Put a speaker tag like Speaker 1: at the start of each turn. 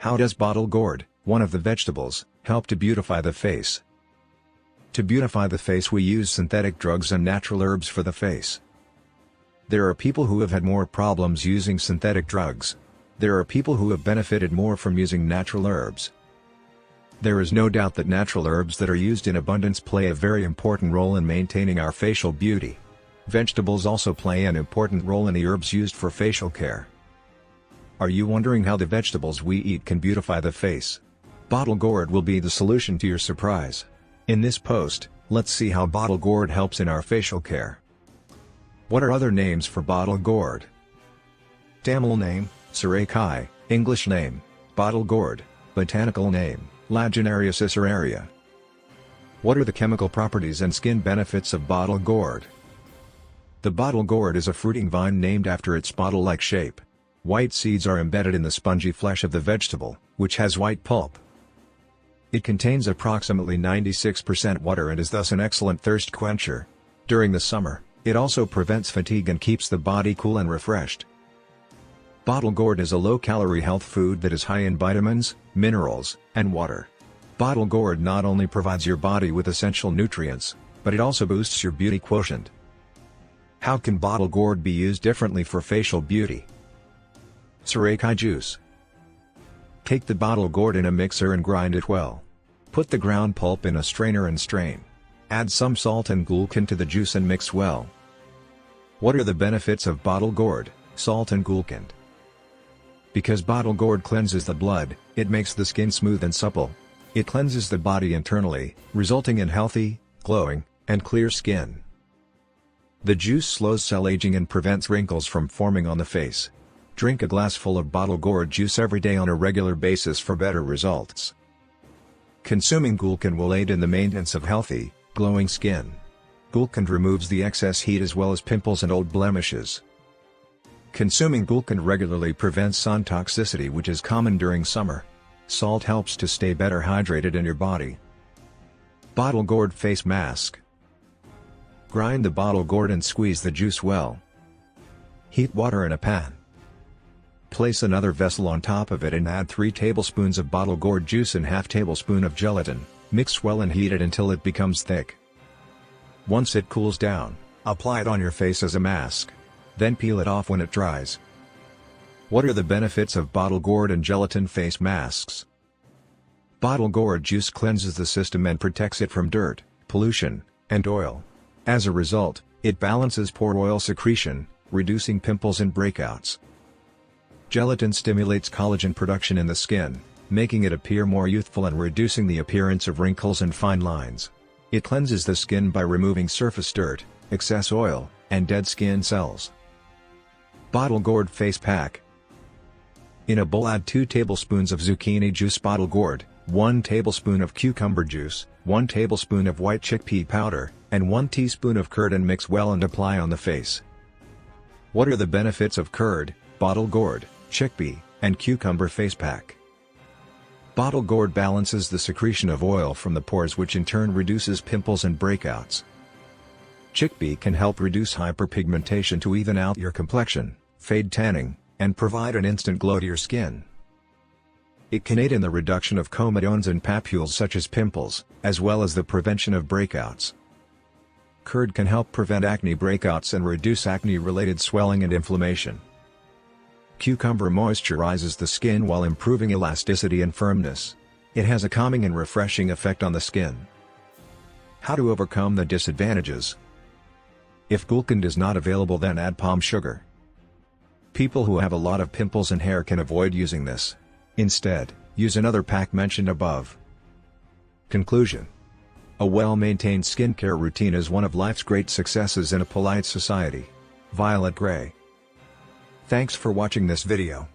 Speaker 1: How does bottle gourd, one of the vegetables, help to beautify the face? To beautify the face we use synthetic drugs and natural herbs for the face. There are people who have had more problems using synthetic drugs. There are people who have benefited more from using natural herbs. There is no doubt that natural herbs that are used in abundance play a very important role in maintaining our facial beauty. Vegetables also play an important role in the herbs used for facial care. Are you wondering how the vegetables we eat can beautify the face? Bottle gourd will be the solution to your surprise. In this post, let's see how bottle gourd helps in our facial care. What are other names for bottle gourd? Tamil name, Surekai, English name, bottle gourd, botanical name, Lagenaria cicereria. What are the chemical properties and skin benefits of bottle gourd? The bottle gourd is a fruiting vine named after its bottle-like shape. White seeds are embedded in the spongy flesh of the vegetable, which has white pulp. It contains approximately 96% water and is thus an excellent thirst quencher. During the summer, it also prevents fatigue and keeps the body cool and refreshed. Bottle gourd is a low-calorie health food that is high in vitamins, minerals, and water. Bottle gourd not only provides your body with essential nutrients, but it also boosts your beauty quotient. How can bottle gourd be used differently for facial beauty? Surekai juice. Take the bottle gourd in a mixer and grind it well. Put the ground pulp in a strainer and strain. Add some salt and gulkan to the juice and mix well. What are the benefits of bottle gourd, salt and gulkan? Because bottle gourd cleanses the blood, it makes the skin smooth and supple. It cleanses the body internally, resulting in healthy, glowing, and clear skin. The juice slows cell aging and prevents wrinkles from forming on the face. Drink a glass full of bottle gourd juice every day on a regular basis for better results. Consuming gulkan will aid in the maintenance of healthy, glowing skin. Gulkan removes the excess heat as well as pimples and old blemishes. Consuming gulkan regularly prevents sun toxicity, which is common during summer. Salt helps to stay better hydrated in your body. Bottle gourd face mask. Grind the bottle gourd and squeeze the juice well. Heat water in a pan. Place another vessel on top of it and add 3 tablespoons of bottle gourd juice and ½ tablespoon of gelatin. Mix well and heat it until it becomes thick. Once it cools down, apply it on your face as a mask. Then peel it off when it dries. What are the benefits of bottle gourd and gelatin face masks? Bottle gourd juice cleanses the system and protects it from dirt, pollution, and oil. As a result, it balances pore oil secretion, reducing pimples and breakouts. Gelatin stimulates collagen production in the skin, making it appear more youthful and reducing the appearance of wrinkles and fine lines. It cleanses the skin by removing surface dirt, excess oil, and dead skin cells. Bottle gourd face pack. In a bowl add 2 tablespoons of zucchini juice, bottle gourd, 1 tablespoon of cucumber juice, 1 tablespoon of white chickpea powder, and 1 teaspoon of curd and mix well and apply on the face. What are the benefits of curd, bottle gourd, chickpea, and cucumber face pack? Bottle gourd balances the secretion of oil from the pores, which in turn reduces pimples and breakouts. Chickpea can help reduce hyperpigmentation to even out your complexion, fade tanning, and provide an instant glow to your skin. It can aid in the reduction of comedones and papules such as pimples, as well as the prevention of breakouts. Curd can help prevent acne breakouts and reduce acne-related swelling and inflammation. Cucumber moisturizes the skin while improving elasticity and firmness. It has a calming and refreshing effect on the skin. How to overcome the disadvantages? If gulkan is not available, then add palm sugar. People who have a lot of pimples and hair can avoid using this. Instead, use another pack mentioned above. Conclusion: a well-maintained skincare routine is one of life's great successes in a polite society. Violet Gray. Thanks for watching this video.